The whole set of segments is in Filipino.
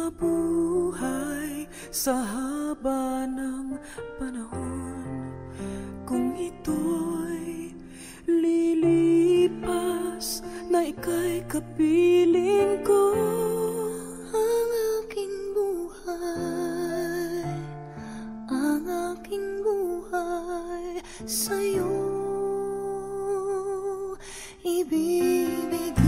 mabuhay sa haba ng panahon. Kung ito'y lilipas na ika'y kapiling ko, ang aking buhay sa'yo ibibigay.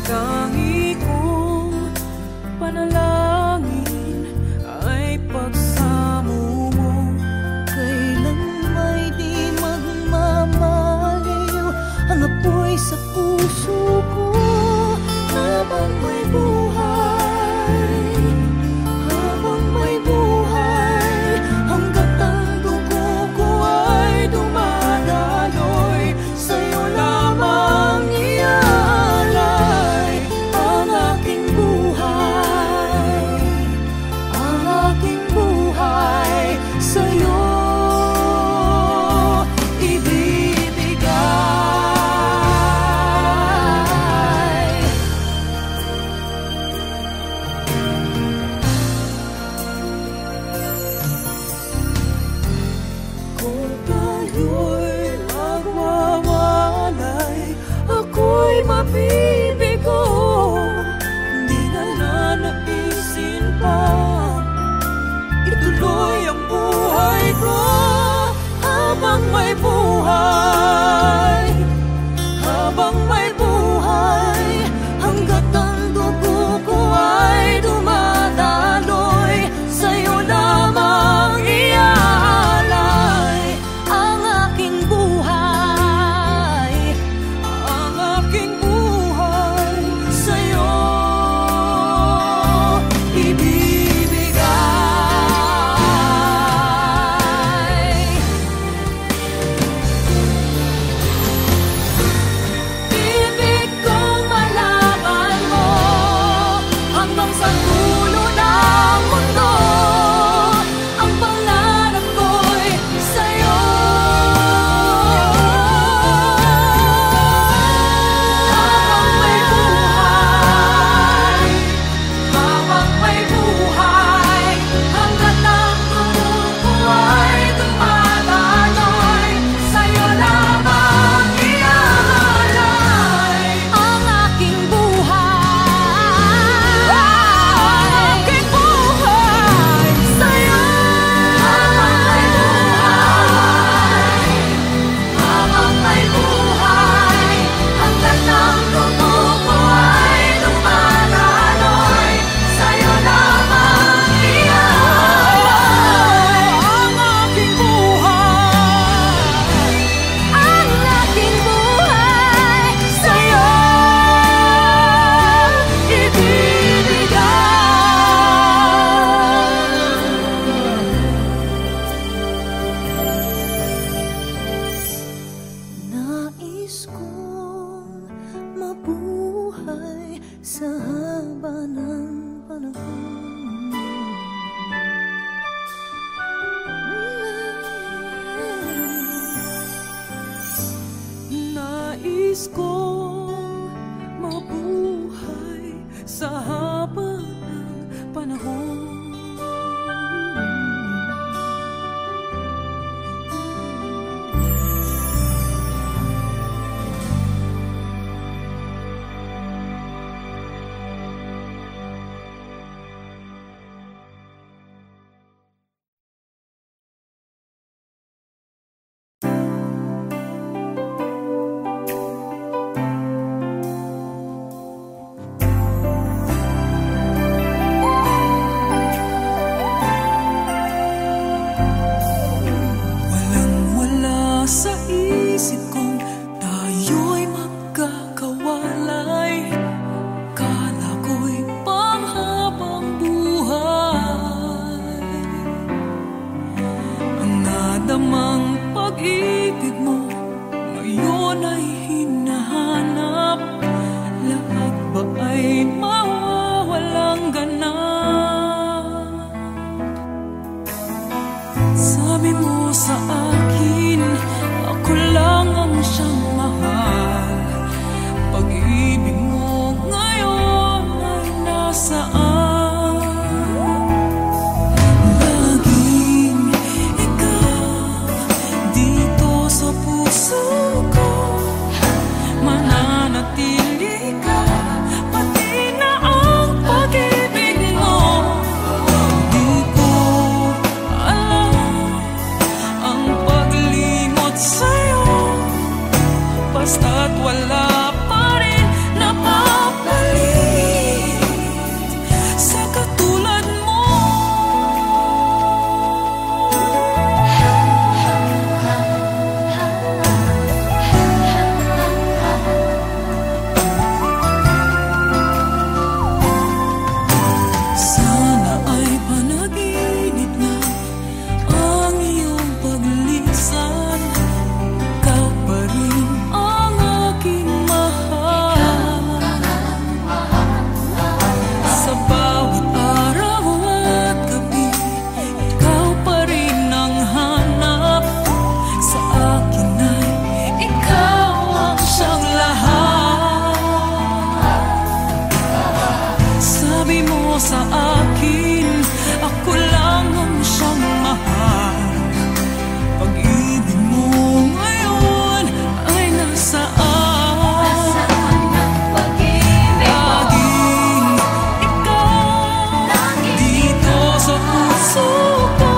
Tangi kong panalangin ay pagsamo mo. Kailan may di magmamaliw ang apoy sa puso ko. Habang may buhay, hanggat ang dugo ko ay dumadaloy, sa'yo lamang ialay ang aking buhay, sa'yo ibibigay. Kung tayo'y magwawalay, ako'y mabibigo. Di na nanaisin pa ituloy ang buhay ko. Habang may buhay, hanggat ang dugo ko ay dumadaloy, sa'yo lamang iaalay ang aking buhay, sa'yo ibibigay. Ibig kong malaman mo hanggang sa dulo ng mundo, ang pangarap ko'y sa'yo. Habang may buhay, hanggat ang dugo ko ay dumadaloy, sa'yo lamang iaalay ang aking buhay, sa'yo. Habang may buhay, hanggat ang dugo ko ay dumadaloy, sa'yo lamang iaalay ang aking buhay, sa'yo ibibigay. Nais kong mabuhay sa haba ng panahon. Nais kong mabuhay sa haba ng panahon. dito sa puso ko. Mananatili ka, pati na ang pag-ibig mo. Di ko alam ang paglimot sa'yo, basta't wala pa rin napapalit sa katulad mo. Sana ay panaginip na ang iyong paglisan. Ikaw pa rin ang aking mahal. Sa bawat araw at gabi, ikaw pa rin ang hanap. Sa akin ay ikaw ang siyang lahat. Sabi mo sa akin, ako lang ang siyang mahal. Pag-ibig mo ngayon ay nasaan? Laging ikaw dito sa puso ko.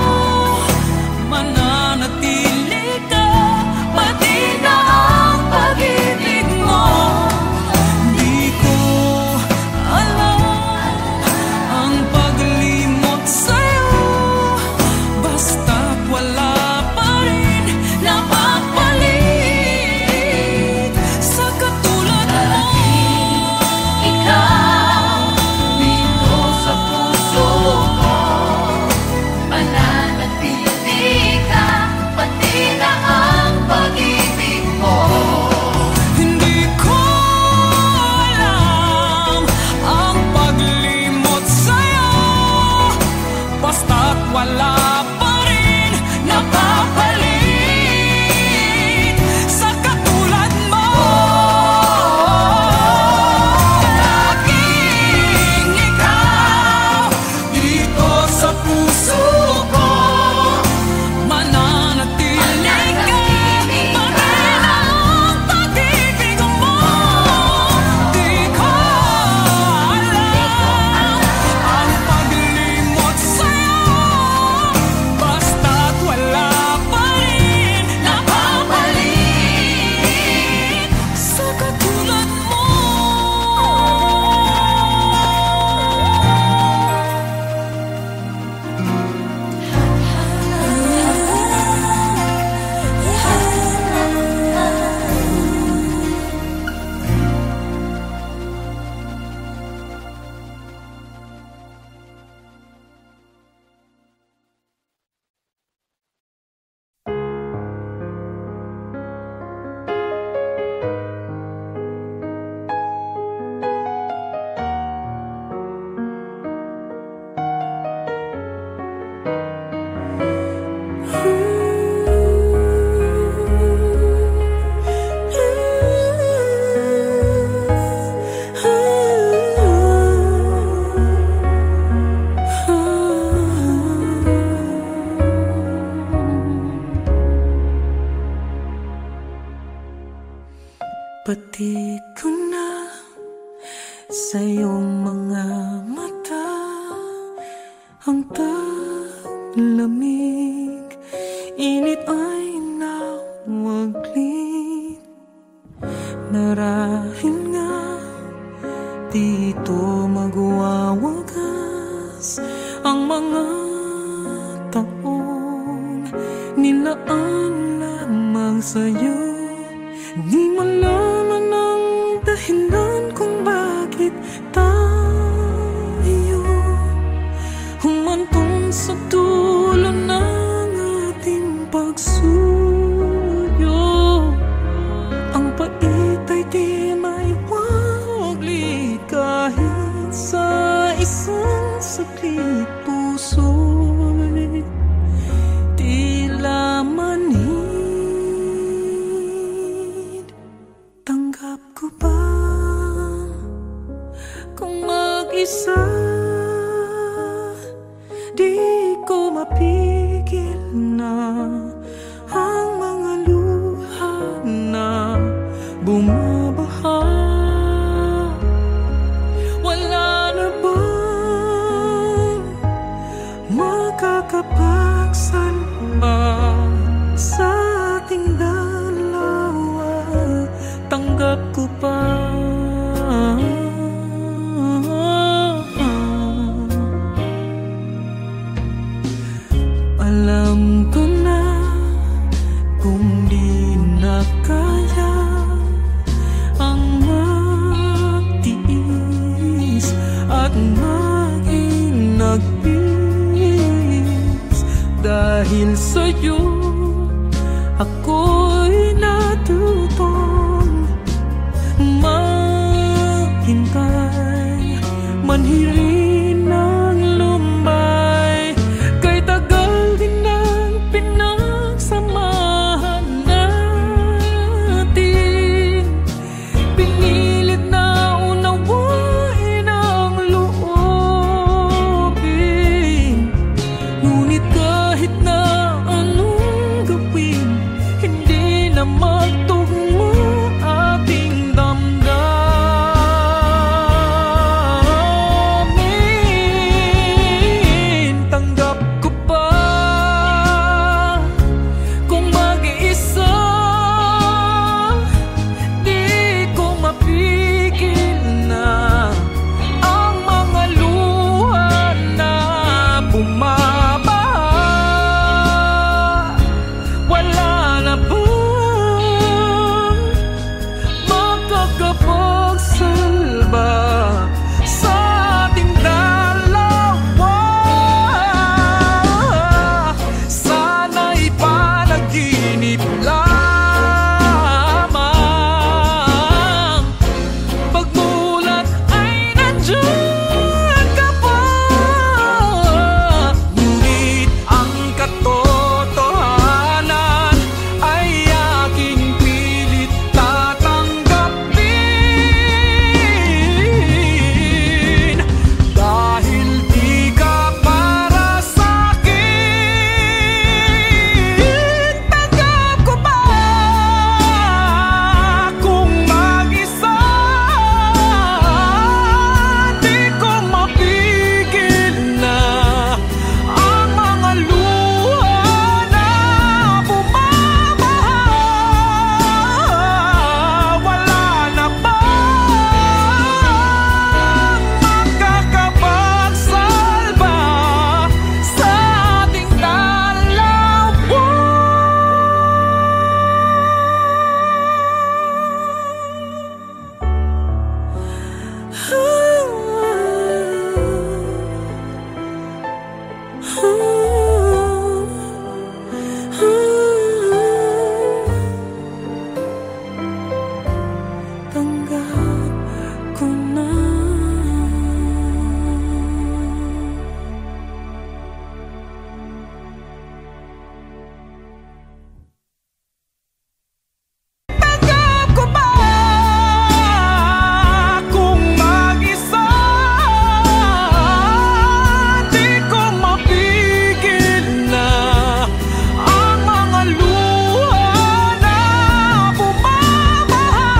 Mananatili ka, pati na ang pag-ibig mo. Di ko alam ang paglimot sa'yo, basta't wala pa rin napapalit sa katulad mo. Ikaw dito sa puso ko, mananatili ka, pati na ang pag-ibig mo. Hindi ko alam ang paglimot sa'yo, basta't wala pa rin napapalit sa katulad mo. Laging ikaw dito sa puso ko. Mananatili ka, pati na ang pag-ibig mo. Di ko alam ang paglimot sa'yo, basta't wala pa rin napapalit sa katulad mo. Pati ko na sa iyong mga mata ang taglamig, init ay nawaglit. Marahil nga dito magwawagas ang mga taong nilaan lamang sa'yo. Di malaman ang dahilan kung bakit tayo humantong sa dulo ng ating pagsuyo. Ang pait ay di maiwaglit kahit sa isang saglit. Puso'y tila manhid. Tanggap ko ba kung bumabaha. Wala na bang makakapagsalba sa ating dalawa? Tanggap ko pa. Alam ko na kung di na kaya ang magtiis at maging nagpis, dahil sa'yo ako'y natutong maghintay, manhirin ng lumbay. Kay tagal din ang pinagsamahan natin, pinilit na unawain ang loobin. Ngunit kahit na anong gawin, hindi na magtugma ating damdamin. Tanggap ko pa kung mag-iisa, di ko mapigil na ang mga luha na bumabaha. Wala na bang makakapagsalba sa ating dalawa? Sana'y panaginip lamang, pagmulat ay nandiyan ka pa. Ngunit ang katotohanan ay aking pilit tatanggapin, dahil di ka para sa'kin. Tanggap ko ba kung mag-isa, di ko mapigil na ang mga luha na bumabaha? Wala na bang makakapagsalba sa ating dalawa? Tanggap ko na. Tanggap ko ba kung mag-isa, di ko mapigil na ang mga luha na bumabaha?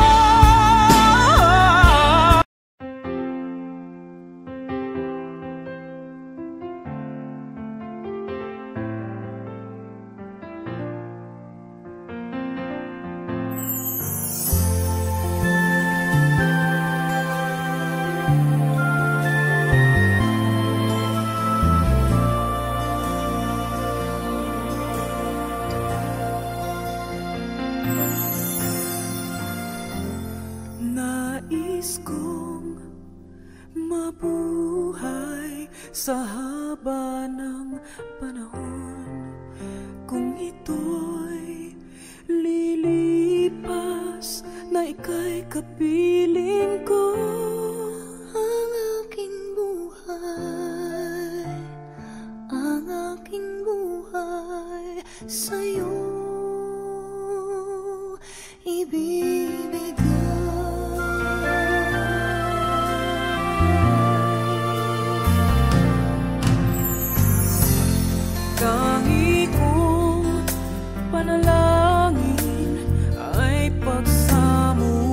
Nais kong mabuhay sa haba ng panahon, kung ito'y lilipas na ika'y kapiling ko. Ang aking buhay sa'yo ibibigay. Tangi kong panalangin ay pagsamo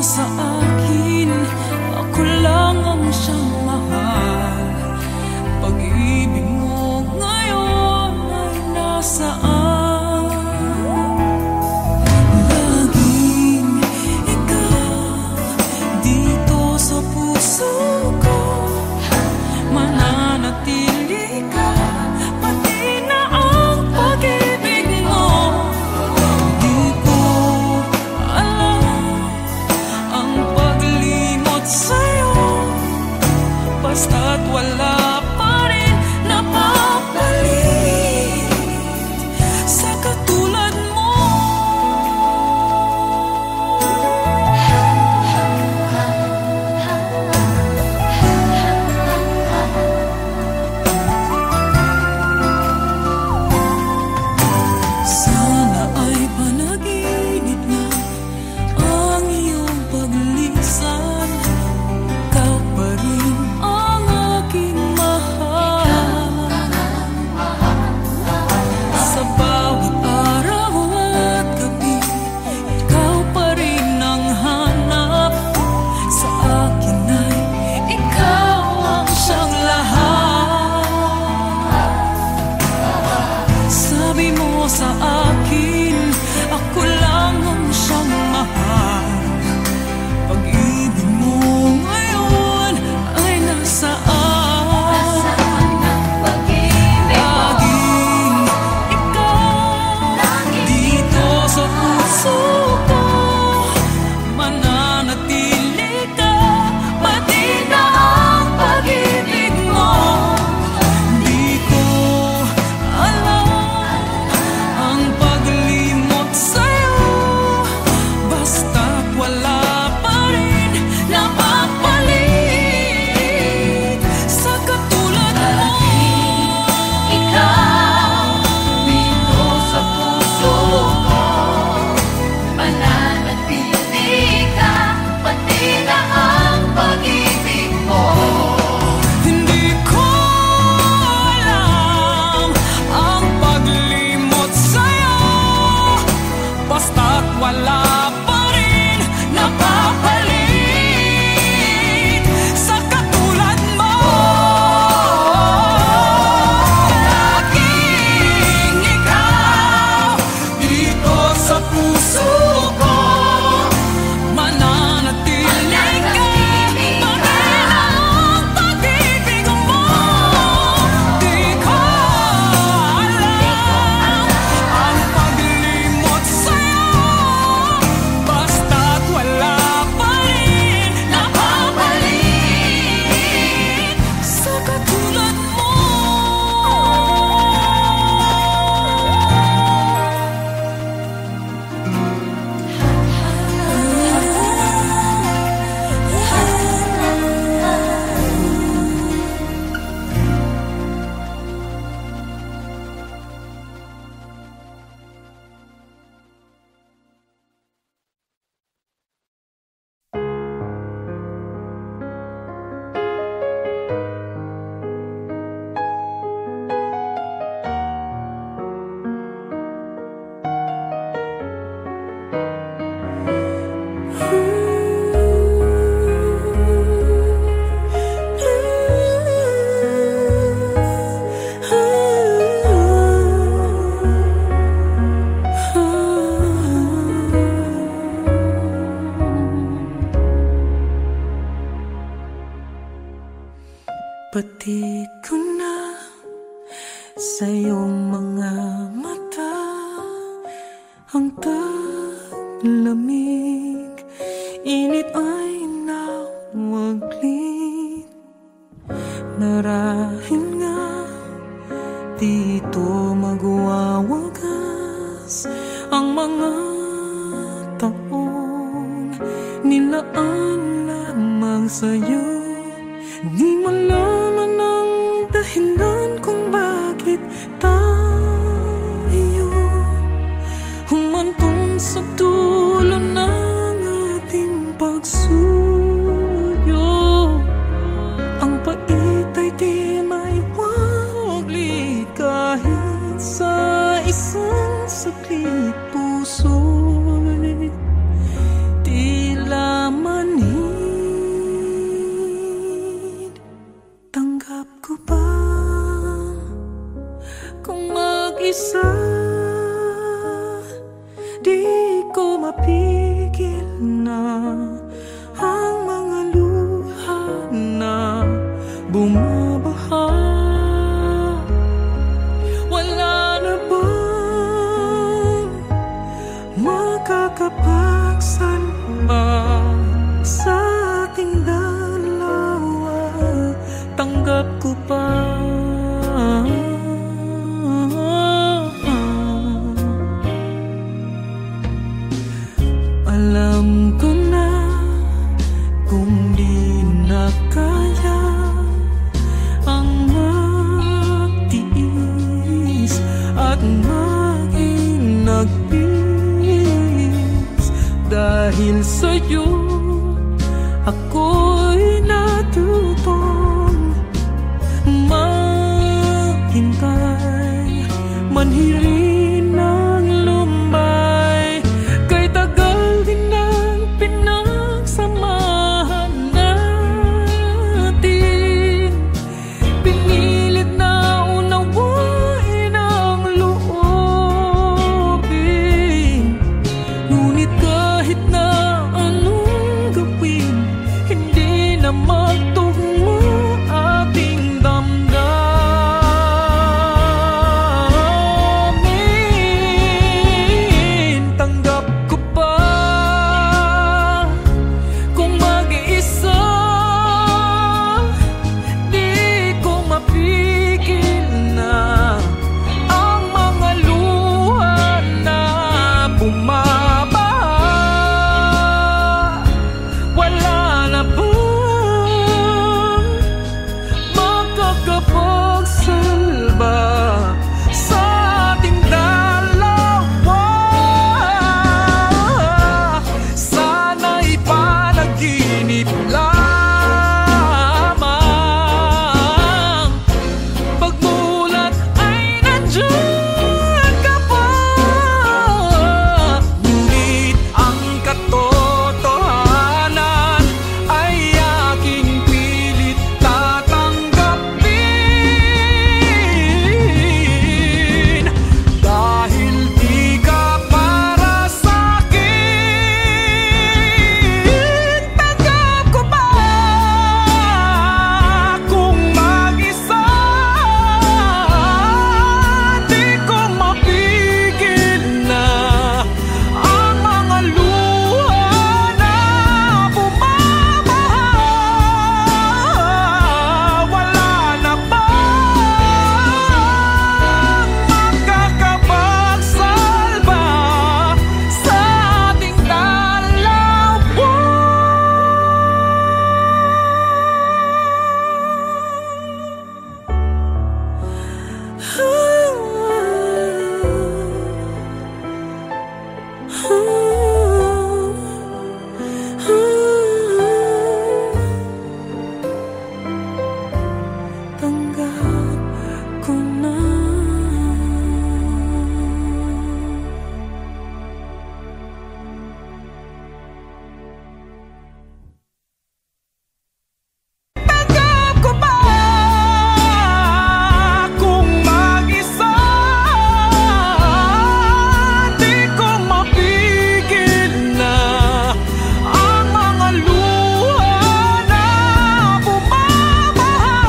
sa akin, ako lang ang siyang mahal. Pag-ibig mo ngayon ay nasaan? Laging ikaw dito sa puso ko, mananatili ka, pati na ang pag-ibig mo. Di ko alam ang paglimot sa'yo, basta't wala pa rin napapalit sa katulad mo. Sana ay panaginip na ang iyong paglisan. Ikaw pa rin ang aking mahal. Sa bawat araw at gabi, ikaw pa rin ang hanap. Sa akin ay ikaw ang siyang lahat. Sabi mo sa akin, ako lang ang siyang mahal. Pag-ibig mo ngayon ay nasaan? Laging ikaw dito sa puso ko, mananatili ka, pati na ang pag-ibig mo. Di ko alam ang paglimot sa'yo, basta't wala pa rin napapalit sa katulad mo. Ikaw dito sa puso ko, mananatili ka, pati na ang pag-ibig mo. Hindi ko alam ang paglimot sa'yo, basta't wala pa rin napapalit sa katulad mo. Laging ikaw dito sa puso ko, mananatili ka, pati na ang pag-ibig mo. Di ko alam ang paglimot sa'yo, basta't wala pa rin napapalit sa katulad mo. Pati ko na sa iyong mga mata ang taglamig, init ay nawaglit. Marahil nga dito magwawagas ang mga taong nilaan lamang sa'yo. Di malaman ang dahilan kung bakit tayo humantong sa dulo ng ating pagsuyo. Ang pait ay di maiwaglit kahit sa isang saglit. Puso'y tila Di ko mapigil na ang mga luha na bumabaha. Wala na bang makakapagsalba sa ating dalawa? Tanggap ko pa. Alam ko na kung di na kaya ang magtiis at maging nagpis. Dahil sa'yo ako'y natutong maghintay, manhirin ng lumbay. Kay tagal din ang pinagsamahan natin, pinilit na unawain ang loobin. Ngunit kahit na anong gawin, hindi na magtugma ating damdamin. Tanggap ko pa kung mag-iisa, di ko mapigil na ang mga luha na bumabaha. Wala na bang makakapagsalba sa ating dalawa? Sana'y panaginip lamang, pagmulat ay nandiyan ka pa. Ngunit ang katotohanan ay aking pilit tatanggapin. Dahil di ka para sa'kin, tanggap ko ba kung mag-isa? Di ko mapigil na ang mga luha na bumabaha. Wala na bang makakapagsalba sa ating dalawa? Tanggap ko na. Tanggap ko ba kung mag-isa? Di ko mapigil na ang mga luha na bumabaha.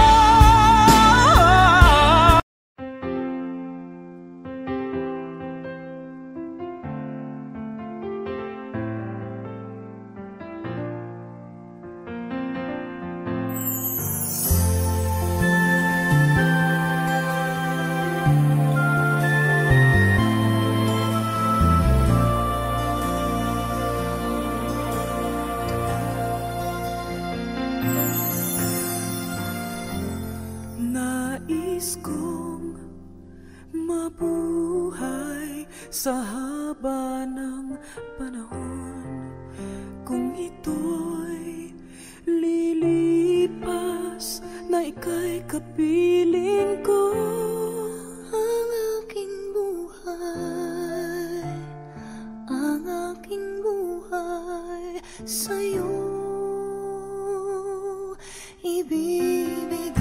Nais kong mabuhay sa haba ng panahon. Kung ito'y lilipas, na ika'y kapiling ko. Ang aking buhay, ang aking buhay sa'yo ibibigay.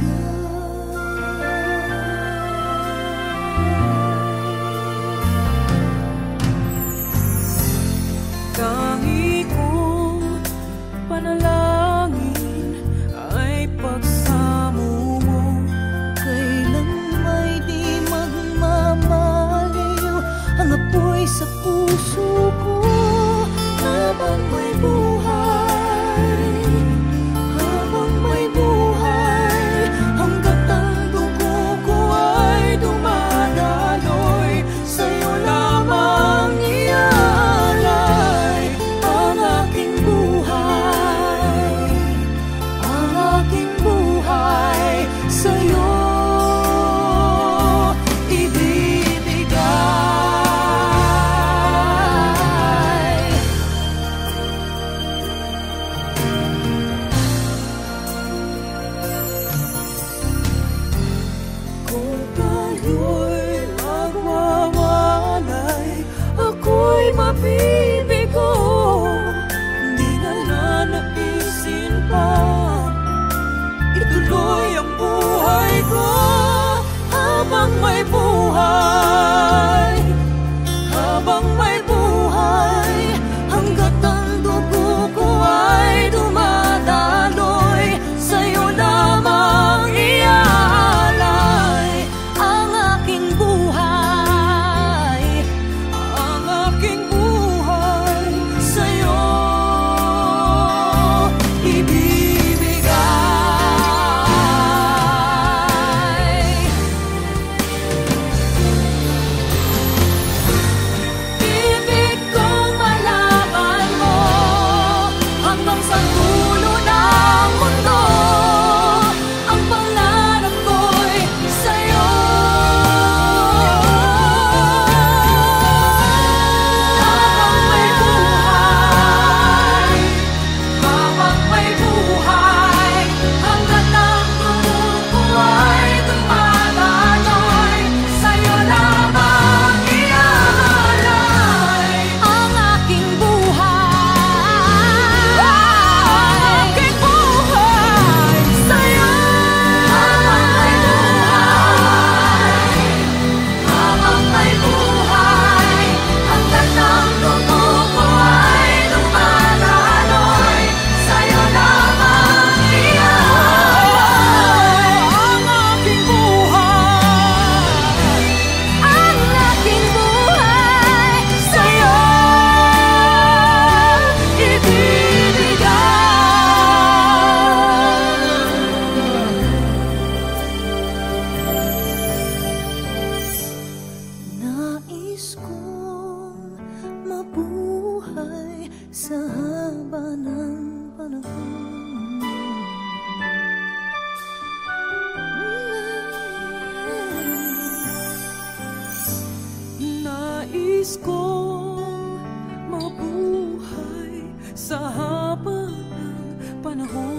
ko habang may buhay, habang may buhay, hanggat ang dugo ko ay dumadaloy, sa'yo lamang iaalay ang aking buhay, ang aking buhay, sa'yo ibig kong malaman mo hanggang sa dulo ng mundo, ang pangarap ko'y sa'yo. Habang may buhay, habang may buhay, hanggat ang dugo ko ay dumadaloy, sa'yo lamang iaalay ang aking buhay, ang aking buhay, sa'yo. Habang may buhay, hanggat ang dugo ko ay dumadaloy, sa'yo lamang iaalay ang aking buhay, ang aking buhay, sa'yo ibibigay. Nais kong mabuhay sa haba ng panahon. Nais kong mabuhay sa haba ng panahon.